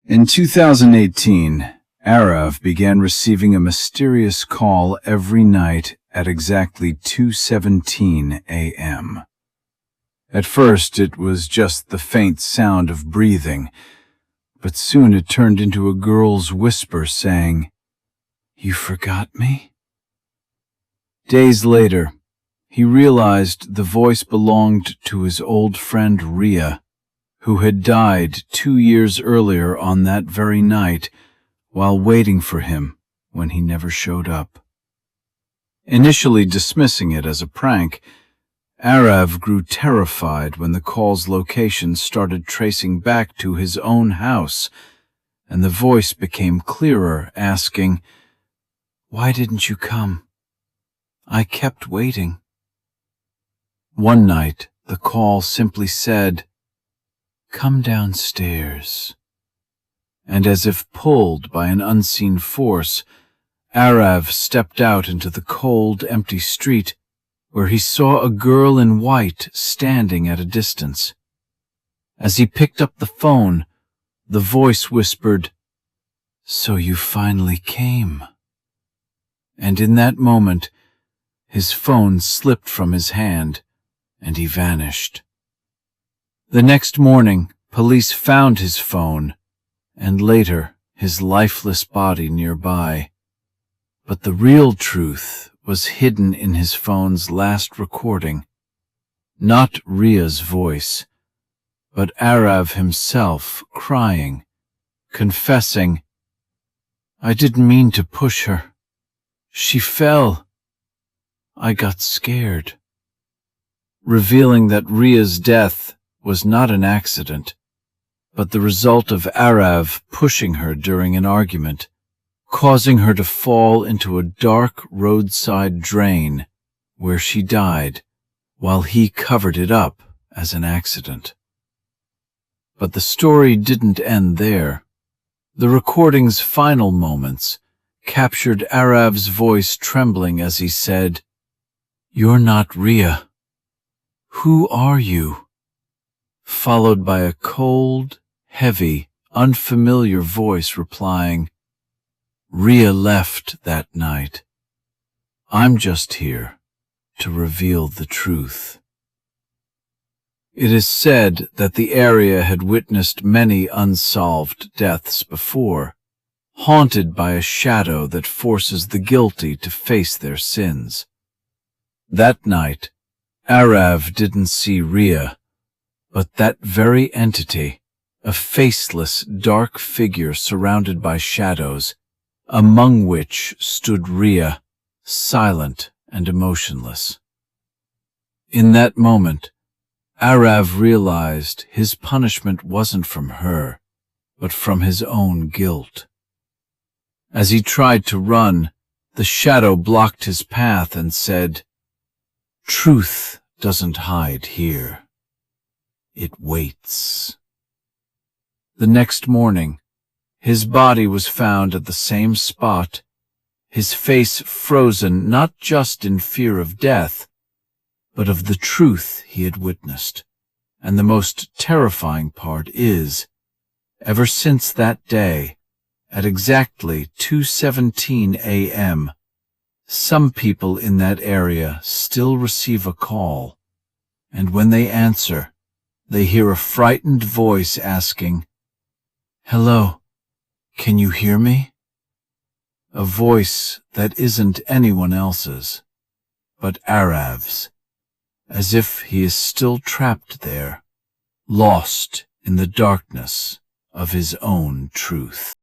In 2018, Arav began receiving a mysterious call every night at exactly 2:17 a.m. At first, it was just the faint sound of breathing, but soon it turned into a girl's whisper saying, "You forgot me?" Days later, he realized the voice belonged to his old friend Ria, who had died 2 years earlier on that very night while waiting for him when he never showed up. Initially dismissing it as a prank, Arav grew terrified when the call's location started tracing back to his own house, and the voice became clearer, asking, "Why didn't you come? I kept waiting." One night, the call simply said, "Come downstairs." And as if pulled by an unseen force, Arav stepped out into the cold, empty street, where he saw a girl in white standing at a distance. As he picked up the phone, the voice whispered, "So you finally came." And in that moment, his phone slipped from his hand, and he vanished. The next morning, police found his phone, and later his lifeless body nearby. But the real truth was hidden in his phone's last recording. Not Ria's voice, but Arav himself crying, confessing, "I didn't mean to push her. She fell. I got scared," revealing that Ria's death was not an accident, but the result of Arav pushing her during an argument, causing her to fall into a dark roadside drain where she died while he covered it up as an accident. But the story didn't end there. The recording's final moments captured Arav's voice trembling as he said, "You're not Ria. Who are you?" Followed by a cold, heavy, unfamiliar voice replying, "Ria left that night. I'm just here to reveal the truth." It is said that the area had witnessed many unsolved deaths before, haunted by a shadow that forces the guilty to face their sins. That night, Arav didn't see Ria, but that very entity, a faceless, dark figure surrounded by shadows, among which stood Ria, silent and emotionless. In that moment, Arav realized his punishment wasn't from her, but from his own guilt. As he tried to run, the shadow blocked his path and said, "Truth doesn't hide here. It waits." The next morning, his body was found at the same spot, his face frozen not just in fear of death, but of the truth he had witnessed. And the most terrifying part is, ever since that day, at exactly 2:17 a.m., some people in that area still receive a call, and when they answer, they hear a frightened voice asking, "Hello. Can you hear me?" A voice that isn't anyone else's, but Arav's, as if he is still trapped there, lost in the darkness of his own truth.